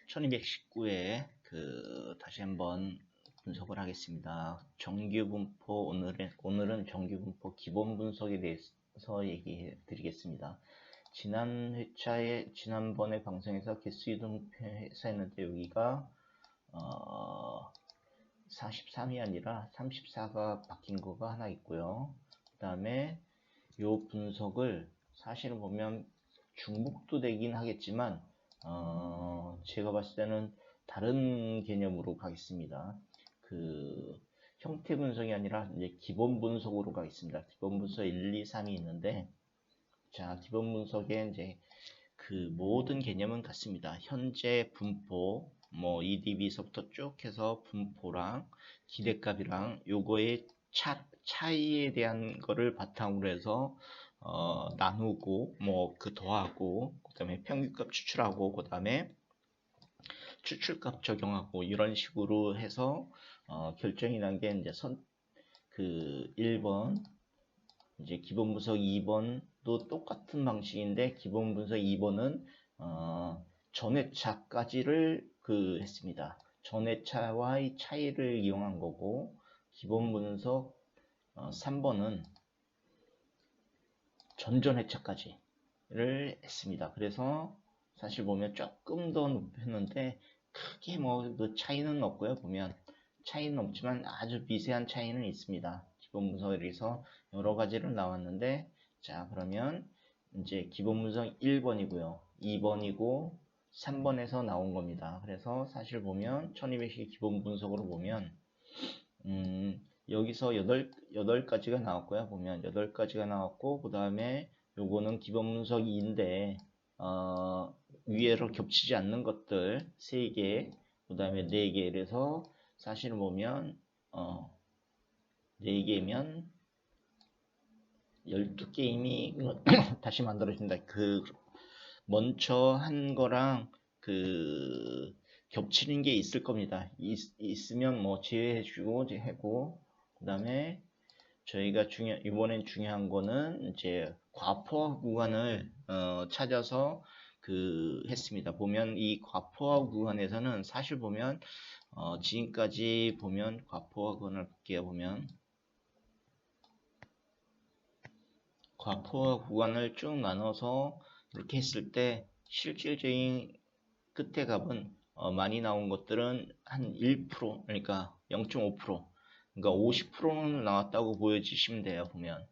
1219회 다시 한번 분석을 하겠습니다. 정규분포 오늘은 정규분포 기본 분석에 대해서 얘기해 드리겠습니다. 지난번에 방송에서 개수 이동표에서 했는데 여기가 43이 아니라 34가 바뀐 거가 하나 있고요. 그 다음에 이 분석을 사실은 보면 중복도 되긴 하겠지만 제가 봤을 때는 다른 개념으로 가겠습니다. 형태 분석이 아니라 이제 기본 분석으로 가겠습니다. 기본 분석 1, 2, 3이 있는데, 자, 기본 분석에 이제 모든 개념은 같습니다. 현재 분포, EDB서부터 쭉 해서 분포랑 기대값이랑 요거의 차이에 대한 거를 바탕으로 해서 나누고 더하고 그다음에 평균값 추출하고 그다음에 추출값 적용하고 이런 식으로 해서 결정이 난 게 이제 1번 이제 기본 분석 2번도 똑같은 방식인데 기본 분석 2번은 전회차까지를 했습니다. 전회차와의 차이를 이용한 거고 기본 분석 3번은 전전회차까지를 했습니다. 그래서 사실 보면 조금 더 높였는데 크게 차이는 없고요. 보면 차이는 없지만 아주 미세한 차이는 있습니다. 기본 분석에서 여러 가지로 나왔는데, 자, 그러면 이제 기본 분석 1번이고요. 2번이고 3번에서 나온 겁니다. 그래서 사실 보면 1200의 기본 분석으로 보면 여기서 8가지가 나왔고요. 보면 8가지가 나왔고, 그 다음에 요거는 기본 분석 2인데, 위에로 겹치지 않는 것들 3개, 그 다음에 4개. 그래서 사실은 보면, 4개면 12게임이 다시 만들어진다. 먼저 한 거랑 겹치는 게 있을 겁니다. 있으면 제외해주고 하고, 그 다음에 저희가 이번엔 중요한 거는 이제 과포화 구간을 찾아서 했습니다. 보면 이 과포화 구간에서는 사실 보면 지금까지 보면 과포화 구간을 볼게요. 보면 과포화 구간을 쭉 나눠서 이렇게 했을 때 실질적인 끝에 값은 많이 나온 것들은 한 1%, 그러니까 0.5%, 그러니까 50%는 나왔다고 보여주시면 돼요. 보면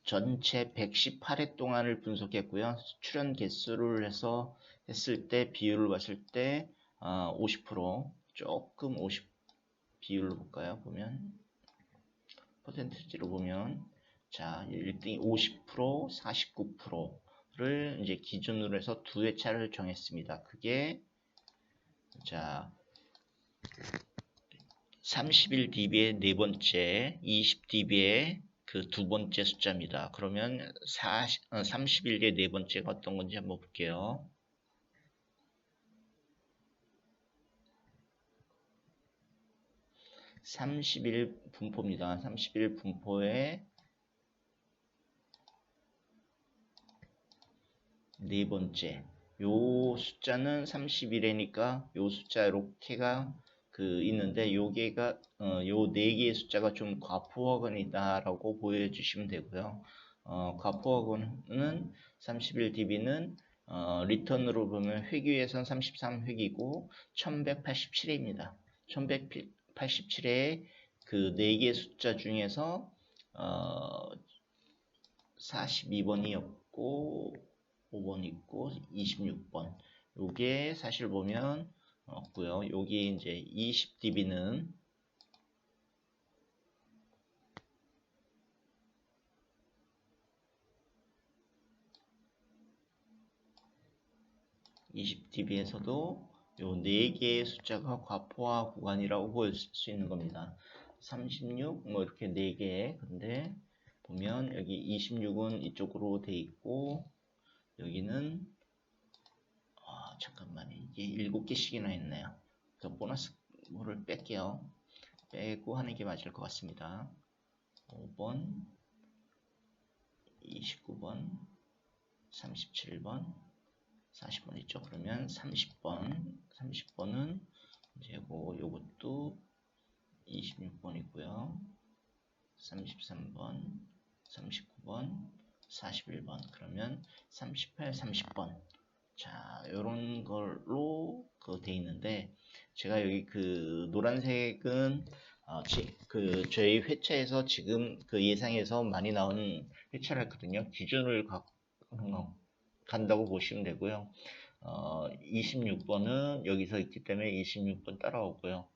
전체 118회 동안을 분석했고요. 출연 개수를 해서 했을 때 비율을 봤을 때 50%, 조금 50 비율로 볼까요? 보면 퍼센티지로 보면, 자, 1등이 50%, 49%를 이제 기준으로 해서 2회차를 정했습니다. 그게, 자, 31dB의 네 번째, 20dB의 두 번째 숫자입니다. 그러면 31의 네 번째가 어떤 건지 한번 볼게요. 31 분포입니다. 31 분포의 네 번째. 요 숫자는 31회니까 요 숫자 이렇게가 있는데 요게가 요 네 개의 숫자가 좀 과포화근이다라고 보여주시면 되고요. 과포화근은 31dB는 리턴으로 보면 회귀에선 33회기고 1187회입니다. 1187회의 네 개의 숫자 중에서 42번이었고 5번 있고 26번. 요게 사실 보면 없고요. 여기 이제 20dB는 20dB에서도 요 4개의 숫자가 과포화 구간이라고 볼 수 있는 겁니다. 36 이렇게 4개. 근데 보면 여기 26은 이쪽으로 돼 있고 여기는 잠깐만요. 이게 7개씩이나 있네요. 그래서 보너스를 뺄게요. 빼고 하는 게 맞을 것 같습니다. 5번, 29번, 37번, 40번 있죠. 그러면 30번은 이제 요것도 26번이고요. 33번, 39번, 41번. 그러면 38, 30번. 자, 요런 걸로 돼 있는데, 제가 여기 그 노란색은 저희 회차에서 지금 그 예상에서 많이 나오는 회차를 했거든요. 기준을 간다고 보시면 되고요. 26번은 여기서 있기 때문에 26번 따라오고요.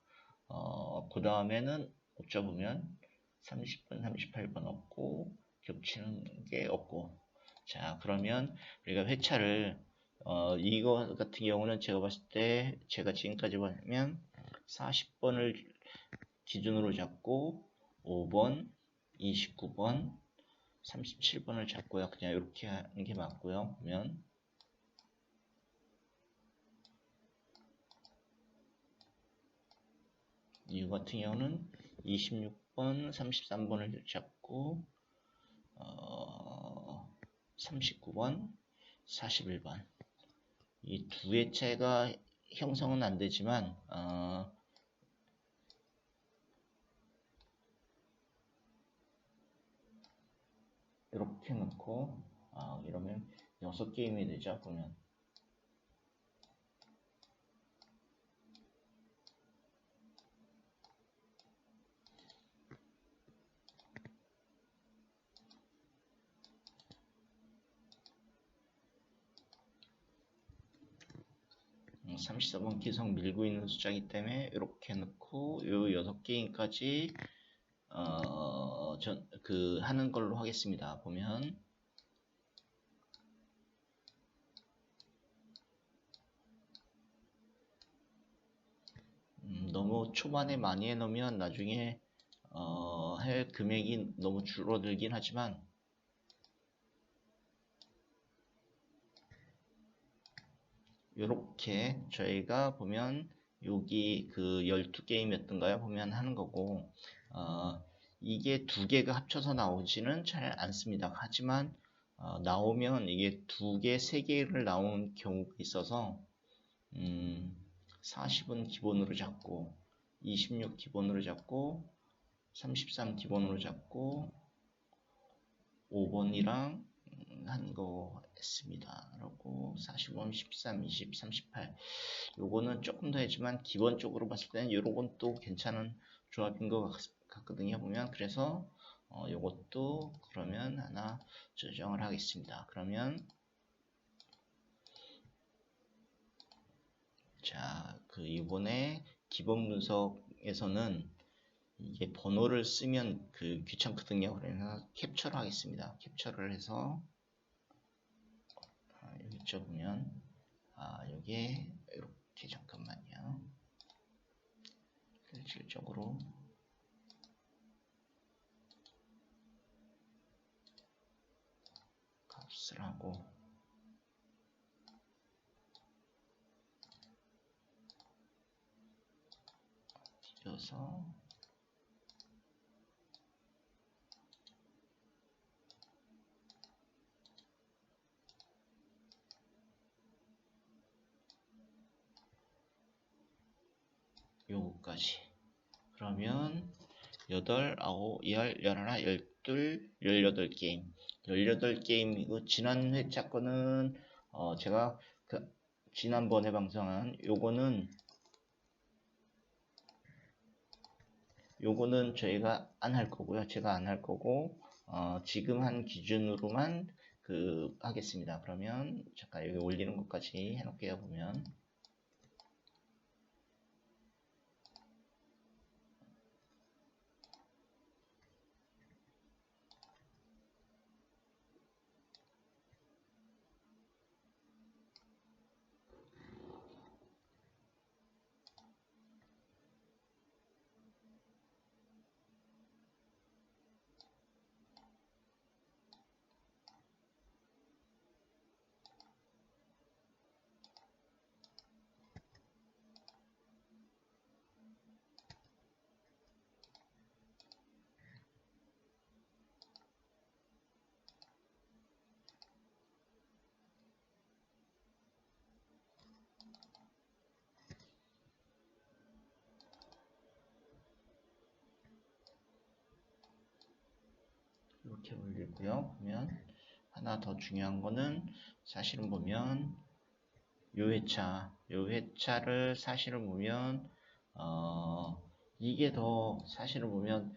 그 다음에는 곱져보면 30번, 38번 없고 겹치는 게 없고. 자, 그러면 우리가 회차를 이거 같은 경우는 제가 봤을 때 제가 지금까지 보면 40번을 기준으로 잡고 5번, 29번, 37번을 잡고요. 그냥 이렇게 하는 게 맞고요. 보면 이 같은 경우는 26번, 33번을 잡고 39번, 41번 이 두 회차가 형성은 안 되지만 이렇게 놓고 이러면 6게임이 되죠. 보면 34번 계속 밀고 있는 숫자이기 때문에 이렇게 넣고 요 6게임까지 하는 걸로 하겠습니다. 보면 너무 초반에 많이 해놓으면 나중에 할 금액이 너무 줄어들긴 하지만 요렇게 저희가 보면 여기 그 12게임이었던가요? 보면 하는 거고 이게 두 개가 합쳐서 나오지는 잘 않습니다. 하지만 나오면 이게 두 개, 세 개를 나오는 경우가 있어서 40은 기본으로 잡고 26 기본으로 잡고 33 기본으로 잡고 5번이랑 한 거 했습니다. 그리고 45, 13, 20, 38 요거는 조금 더 했지만 기본적으로 봤을 때는 요런 또 괜찮은 조합인 것 같거든요. 보면 그래서 요것도 그러면 하나 조정을 하겠습니다. 그러면 자, 이번에 기본 분석에서는 이게 번호를 쓰면 귀찮거든요. 그래서 캡처를 하겠습니다. 캡처를 해서 여기 보면 여기에 이렇게 잠깐만요. 실질적으로 값을 하고 뒤져서 요거까지 그러면 8, 9, 10, 11, 12, 18게임 18게임이고 지난 회차 거는 제가 지난번에 방송한 요거는 저희가 안 할 거고요. 제가 안 할 거고 지금 한 기준으로만 하겠습니다. 그러면 잠깐 여기 올리는 것까지 해놓을게요. 보면 이렇게 올리고요. 보면 하나 더 중요한 거는 사실은 보면 요 회차를 사실은 보면 이게 더 사실은 보면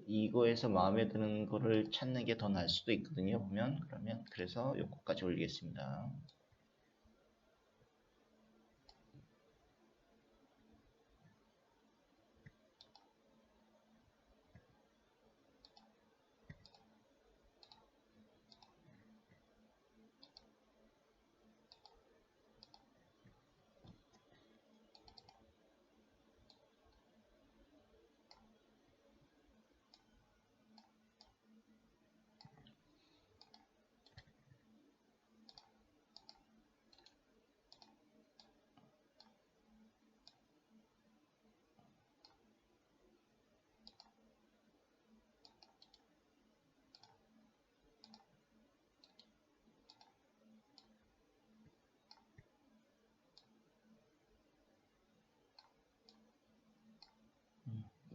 이거에서 마음에 드는 거를 찾는 게 더 나을 수도 있거든요. 보면 그러면 그래서 요거까지 올리겠습니다.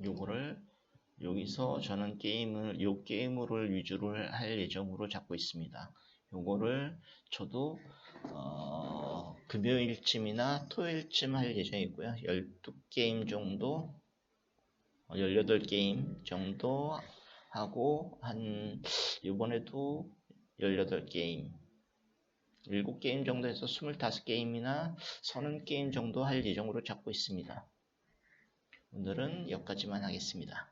요거를 여기서 저는 요 게임을 위주로 할 예정으로 잡고 있습니다. 요거를 저도 금요일쯤이나 토요일쯤 할 예정이고요. 12게임 정도 18게임 정도 하고 이번에도 18게임 7게임 정도 해서 25게임이나 30게임 정도 할 예정으로 잡고 있습니다. 오늘은 여기까지만 하겠습니다.